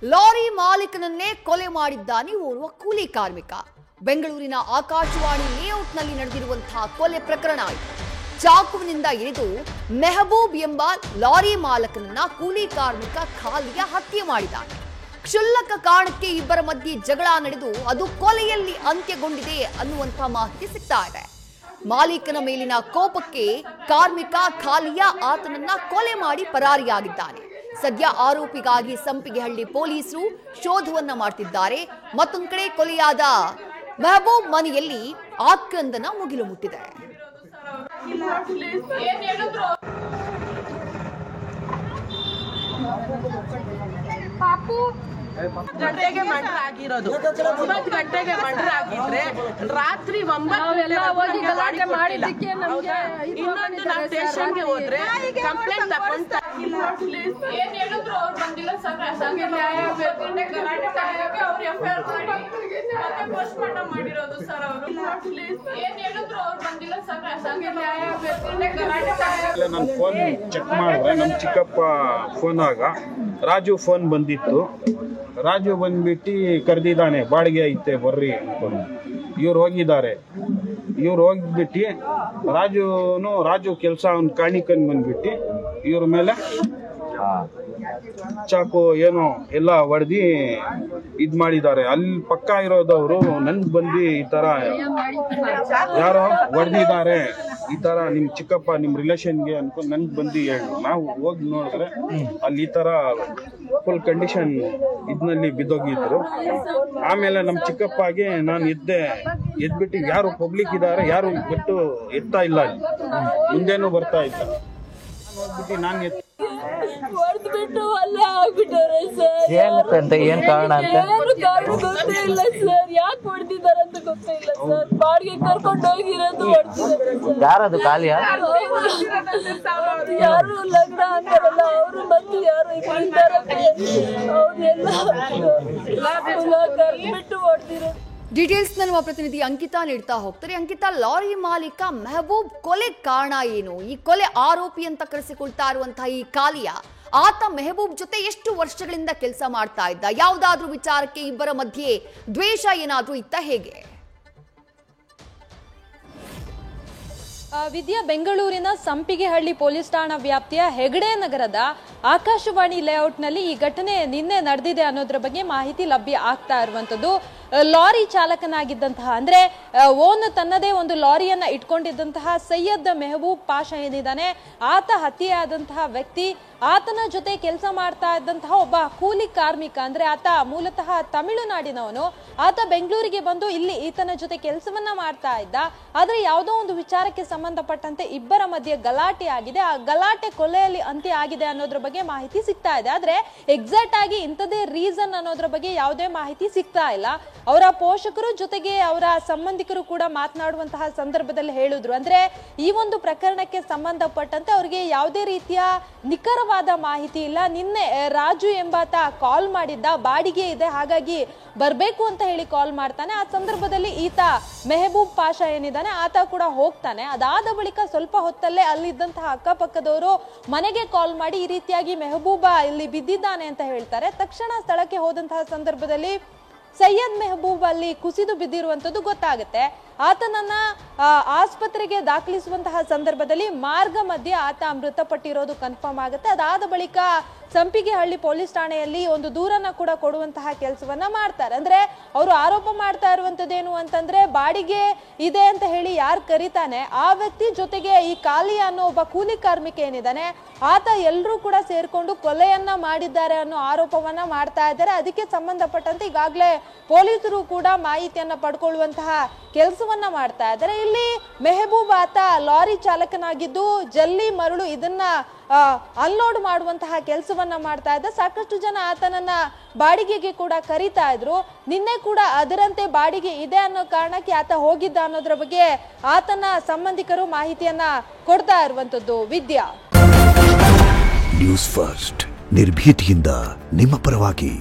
Lorry ಮಾಲೀಕನನ್ನೇ ಕೊಲೆ ಮಾಡಿದ್ದಾನೆ ಓರ್ವ ಕೂಲಿ ಕಾರ್ಮಿಕ. ಬೆಂಗಳೂರಿನ ಆಕಾಶವಾಣಿ ಲೇಔಟ್ನಲ್ಲಿ ನಡೆದಿರುವಂತಹ ಕೊಲೆ ಪ್ರಕರಣ ಇದು. ಚಾಕುವಿನಿಂದ ಇರಿದು ಮೆಹಬೂಬ್ ಎಂಬ ಲಾರಿ ಮಾಲಕನನ್ನ ಕೂಲಿ ಕಾರ್ಮಿಕ ಖಾಲಿಯ ಹತ್ಯೆ ಮಾಡಿದ್ದಾನೆ. ಕ್ಷುಲ್ಲಕ ಕಾರಣಕ್ಕೆ ಇಬ್ಬರ ಮಧ್ಯೆ ಜಗಳ ನಡೆದು ಅದು ಕೊಲೆಯಲ್ಲಿ ಅಂತ್ಯಗೊಂಡಿದೆ ಅನ್ನುವಂತಹ ಮಾಹಿತಿ ಸಿಗ್ತಾ ಇದೆ. ಮಾಲೀಕನ ಮೇಲಿನ ಕೋಪಕ್ಕೆ ಕಾರ್ಮಿಕ ಖಾಲಿಯ ಆತನನ್ನ ಕೊಲೆ ಮಾಡಿ ಪರಾರಿಯಾಗಿದ್ದಾನೆ. ಸದ್ಯ ಆರೋಪಿಗಾಗಿ ಸಂಪಿಗೆಹಳ್ಳಿ ಪೊಲೀಸರು ಶೋಧವನ್ನ ಮಾಡ್ತಿದ್ದಾರೆ. ಮತ್ತೊಂದು ಕಡೆ ಕೊಲೆಯಾದ ಮೆಹಬೂಬ್ ಮನೆಯಲ್ಲಿ ಆಕ್ರಂದನ ಮುಗಿಲು ಮುಟ್ಟಿದೆ. ಗಂಟೆಗೆ ಮರ್ಡರ್ ಆಗಿರೋದು, 9 ಗಂಟೆಗೆ ಮರ್ಡರ್ ಆಗಿದ್ರೆ ರಾತ್ರಿ 9 ಇನ್ನೊಂದು ನಾವು ಸ್ಟೇಷನ್ಗೆ ಹೋದ್ರೆ ಕಂಪ್ಲೇಂಟ್ ತಗೊಂಡು ನಾನು ಫೋನ್ ಚೆಕ್ ಮಾಡಿದ್ರೆ ನಮ್ಮ ಚಿಕ್ಕಪ್ಪ ಫೋನಾಗ ರಾಜು ಫೋನ್ ಬಂದಿತ್ತು. ರಾಜು ಬಂದ್ಬಿಟ್ಟು ಕರೆದಿದ್ದಾನೆ, ಬಾಡಿಗೆ ಐತೆ ಬರ್ರಿ ಅನ್ಕೊಂಡು. ಇವ್ರು ಹೋಗಿದ್ದಾರೆ. ಇವ್ರು ಹೋಗ್ಬಿಟ್ಟು ರಾಜು ಕೆಲಸ ಅವ್ನು ಕಾಣಿಕನ್ ಬಂದ್ಬಿಟ್ಟು ಇವ್ರ ಮೇಲೆ ಚಾಕು ಏನೋ ಎಲ್ಲ ಹೊಡೆದಿ ಇದ್ ಮಾಡಿದ್ದಾರೆ. ಅಲ್ಲಿ ಪಕ್ಕ ಇರೋದವರು ನನ್ಗೆ ಬಂದು ಈ ತರ ಯಾರೋ ಹೊಡೆದಿದ್ದಾರೆ, ಈ ತರ ನಿಮ್ ಚಿಕ್ಕಪ್ಪ ನಿಮ್ ರಿಲೇಷನ್ಗೆ ಅನ್ಕೊಂಡು ನನ್ಗೆ ಬಂದು ಹೇಳಿ. ನಾವು ಹೋಗಿ ನೋಡಿದ್ರೆ ಅಲ್ಲಿ ಈ ತರ ಫುಲ್ ಕಂಡೀಷನ್ ಇದ್ನಲ್ಲಿ ಬಿದ್ದೋಗಿದ್ರು. ಆಮೇಲೆ ನಮ್ ಚಿಕ್ಕಪ್ಪಗೆ ನಾನು ಎದ್ಬಿಟ್ಟು ಯಾರು ಪಬ್ಲಿಕ್ ಇದ್ದಾರೆ, ಯಾರು ಬಿಟ್ಟು ಎತ್ತಾ ಇಲ್ಲ, ಅಲ್ಲಿ ಮುಂದೇನು ಬರ್ತಾ ಇಲ್ಲ. ಹೋಗ್ಬಿಟ್ಟು ನಾನು ಹೊಡೆದ್ಬಿಟ್ಟು ಅಲ್ಲೇ ಆಗ್ಬಿಟ್ಟಾರೆ ಸರ್. ಏನ್ ಕಾರಣ ಅಂತ ಗೊತ್ತೇ ಇಲ್ಲ ಸರ್. ಯಾಕೆ ಹೊಡೆದಿದ್ದಾರೆ ಅಂತ ಗೊತ್ತೇ ಇಲ್ಲ ಸರ್. ಬಾಡಿಗೆ ಕರ್ಕೊಂಡು ಹೋಗಿರೋದು ಹೊಡೆದಿದ್ದಾರೆ. ಯಾರದು ಖಾಲಿಯ ಯಾರು ಲಗ್ನ ಅಂತಾರಲ್ಲ ಅವರು ಮತ್ತೆ ಯಾರು ಅವ್ರನ್ನೆಲ್ಲ ಕರ್ಬಿಟ್ಟು ಹೊಡೆದಿರೋದು. ಡೀಟೇಲ್ಸ್ ನಮ್ಮ ಪ್ರತಿನಿಧಿ ಅಂಕಿತಾ ನೀಡ್ತಾ ಹೋಗ್ತಾರೆ. ಅಂಕಿತಾ, ಲಾರಿ ಮಾಲೀಕ ಮೆಹಬೂಬ್ ಕೊಲೆ ಕಾರಣ ಏನು? ಈ ಕೊಲೆ ಆರೋಪಿ ಅಂತ ಕರೆಸಿಕೊಳ್ತಾ ಇರುವಂತಹ ಈ ಕಾಲಿಯ ಆತ ಮೆಹಬೂಬ್ ಜೊತೆ ಎಷ್ಟು ವರ್ಷಗಳಿಂದ ಕೆಲಸ ಮಾಡ್ತಾ ಇದ್ದ? ಯಾವುದಾದ್ರೂ ವಿಚಾರಕ್ಕೆ ಇಬ್ಬರ ಮಧ್ಯೆ ದ್ವೇಷ ಏನಾದ್ರೂ ಇತ್ತ, ಹೇಗೆ? ವಿದ್ಯಾ, ಬೆಂಗಳೂರಿನ ಸಂಪಿಗೆಹಳ್ಳಿ ಪೊಲೀಸ್ ಠಾಣಾ ವ್ಯಾಪ್ತಿಯ ಹೆಗಡೆ ನಗರದ ಆಕಾಶವಾಣಿ ಲೇಔಟ್ನಲ್ಲಿ ಈ ಘಟನೆ ನಿನ್ನೆ ನಡೆದಿದೆ ಅನ್ನೋದ್ರ ಬಗ್ಗೆ ಮಾಹಿತಿ ಲಭ್ಯ ಆಗ್ತಾ ಇರುವಂತದ್ದು. ಲಾರಿ ಚಾಲಕನಾಗಿದ್ದಂತಹ, ಅಂದ್ರೆ ಓನ್ ತನ್ನದೇ ಒಂದು ಲಾರಿಯನ್ನ ಇಟ್ಕೊಂಡಿದ್ದಂತಹ ಸೈಯದ್ ಮೆಹಬೂಬ್ ಪಾಷಾ ಏನಿದ್ದಾನೆ, ಆತ ಹತ್ಯೆಯಾದಂತಹ ವ್ಯಕ್ತಿ, ಆತನ ಜೊತೆ ಕೆಲಸ ಮಾಡ್ತಾ ಇದ್ದಂತಹ ಒಬ್ಬ ಕೂಲಿ ಕಾರ್ಮಿಕ, ಅಂದ್ರೆ ಆತ ಮೂಲತಃ ತಮಿಳುನಾಡಿನವನು. ಆತ ಬೆಂಗಳೂರಿಗೆ ಬಂದು ಇಲ್ಲಿ ಈತನ ಜೊತೆ ಕೆಲಸವನ್ನ ಮಾಡ್ತಾ ಇದ್ದ. ಆದ್ರೆ ಯಾವುದೋ ಒಂದು ವಿಚಾರಕ್ಕೆ ಸಂಬಂಧಪಟ್ಟಂತೆ ಇಬ್ಬರ ಮಧ್ಯೆ ಗಲಾಟೆ ಆಗಿದೆ. ಆ ಗಲಾಟೆ ಕೊಲೆಯಲ್ಲಿ ಅಂತ್ಯ ಆಗಿದೆ ಅನ್ನೋದ್ರ ಬಗ್ಗೆ ಮಾಹಿತಿ ಸಿಗ್ತಾ ಇದೆ. ಆದ್ರೆ ಎಕ್ಸಾಕ್ಟ್ ಆಗಿ ಇಂಥದೇ ರೀಸನ್ ಅನ್ನೋದ್ರ ಬಗ್ಗೆ ಯಾವುದೇ ಮಾಹಿತಿ ಸಿಗ್ತಾ ಇಲ್ಲ. ಅವರ ಪೋಷಕರು ಜೊತೆಗೆ ಅವರ ಸಂಬಂಧಿಕರು ಕೂಡ ಮಾತನಾಡುವಂತಹ ಸಂದರ್ಭದಲ್ಲಿ ಹೇಳಿದ್ರು, ಅಂದ್ರೆ ಈ ಒಂದು ಪ್ರಕರಣಕ್ಕೆ ಸಂಬಂಧಪಟ್ಟಂತೆ ಅವರಿಗೆ ಯಾವುದೇ ರೀತಿಯ ನಿಖರವಾದ ಮಾಹಿತಿ ಇಲ್ಲ. ನಿನ್ನೆ ರಾಜು ಎಂಬಾತ ಕಾಲ್ ಮಾಡಿದ್ದ, ಬಾಡಿಗೆ ಇದೆ ಹಾಗಾಗಿ ಬರ್ಬೇಕು ಅಂತ ಹೇಳಿ ಕಾಲ್ ಮಾಡ್ತಾನೆ. ಆ ಸಂದರ್ಭದಲ್ಲಿ ಈತ ಮೆಹಬೂಬ್ ಪಾಷಾ ಏನಿದ್ದಾನೆ ಆತ ಕೂಡ ಹೋಗ್ತಾನೆ. ಅದಾದ ಬಳಿಕ ಸ್ವಲ್ಪ ಹೊತ್ತಲ್ಲೇ ಅಲ್ಲಿದ್ದಂತಹ ಅಕ್ಕಪಕ್ಕದವರು ಮನೆಗೆ ಕಾಲ್ ಮಾಡಿ ಈ ರೀತಿಯಾಗಿ ಮೆಹಬೂಬ ಇಲ್ಲಿ ಬಿದ್ದಿದ್ದಾನೆ ಅಂತ ಹೇಳ್ತಾರೆ. ತಕ್ಷಣ ಸ್ಥಳಕ್ಕೆ ಹೋದಂತಹ ಸಂದರ್ಭದಲ್ಲಿ ಸೈಯದ್ ಮೆಹಬೂಬ್ ಅಲ್ಲಿ ಕುಸಿದು ಬಿದ್ದಿರುವಂತದ್ದು ಗೊತ್ತಾಗುತ್ತೆ. ಆತನನ್ನ ಆಸ್ಪತ್ರೆಗೆ ದಾಖಲಿಸುವಂತಹ ಸಂದರ್ಭದಲ್ಲಿ ಮಾರ್ಗ ಮಧ್ಯೆ ಆತ ಮೃತಪಟ್ಟಿರೋದು ಕನ್ಫರ್ಮ್ ಆಗುತ್ತೆ. ಅದಾದ ಬಳಿಕ ಸಂಪಿಗೆಹಳ್ಳಿ ಪೊಲೀಸ್ ಠಾಣೆಯಲ್ಲಿ ಒಂದು ದೂರನ್ನ ಕೂಡ ಕೊಡುವಂತಹ ಕೆಲಸವನ್ನ ಮಾಡ್ತಾರೆ. ಅಂದ್ರೆ ಅವರು ಆರೋಪ ಮಾಡ್ತಾ ಇರುವಂತದ್ದೇನು ಅಂತಂದ್ರೆ, ಬಾಡಿಗೆ ಇದೆ ಅಂತ ಹೇಳಿ ಯಾರು ಕರೀತಾನೆ ಆ ವ್ಯಕ್ತಿ ಜೊತೆಗೆ ಈ ಕಾಲಿ ಅನ್ನೋ ಒಬ್ಬ ಕೂಲಿ ಕಾರ್ಮಿಕ ಏನಿದ್ದಾನೆ ಆತ ಎಲ್ಲರೂ ಕೂಡ ಸೇರ್ಕೊಂಡು ಕೊಲೆಯನ್ನ ಮಾಡಿದ್ದಾರೆ ಅನ್ನೋ ಆರೋಪವನ್ನ ಮಾಡ್ತಾ ಇದ್ದಾರೆ. ಅದಕ್ಕೆ ಸಂಬಂಧಪಟ್ಟಂತೆ ಈಗಾಗಲೇ ಪೊಲೀಸರು ಕೂಡ ಮಾಹಿತಿಯನ್ನ ಪಡ್ಕೊಳ್ಳುವಂತಹ ಕೆಲಸವನ್ನ ಮಾಡ್ತಾ ಇದ್ದಾರೆ. ಇಲ್ಲಿ ಮೆಹಬೂಬ್ ಆತ ಲಾರಿ ಚಾಲಕನಾಗಿದ್ದು ಜಲ್ಲಿ ಮರಳು ಇದನ್ನ ಅನ್ಲೋಡ್ ಮಾಡುವಂತಹ ಕೆಲಸವನ್ನ ಮಾಡ್ತಾ ಇದ್ದ. ಸಾಕಷ್ಟು ಜನ ಆತನನ್ನ ಬಾಡಿಗೆಗೆ ಕೂಡ ಕರೀತಾ ಇದ್ರು. ನಿನ್ನೆ ಕೂಡ ಅದರಂತೆ ಬಾಡಿಗೆ ಇದೆ ಅನ್ನೋ ಕಾರಣಕ್ಕೆ ಆತ ಹೋಗಿದ್ದ ಅನ್ನೋದ್ರ ಬಗ್ಗೆ ಆತನ ಸಂಬಂಧಿಕರು ಮಾಹಿತಿಯನ್ನ ಕೊಡ್ತಾ ಇರುವಂತದ್ದು. ವಿದ್ಯಾ, ನ್ಯೂಸ್ ಫಸ್ಟ್ ನಿರ್ಭೀತಿಯಿಂದ ನಿಮ್ಮ ಪರವಾಗಿ.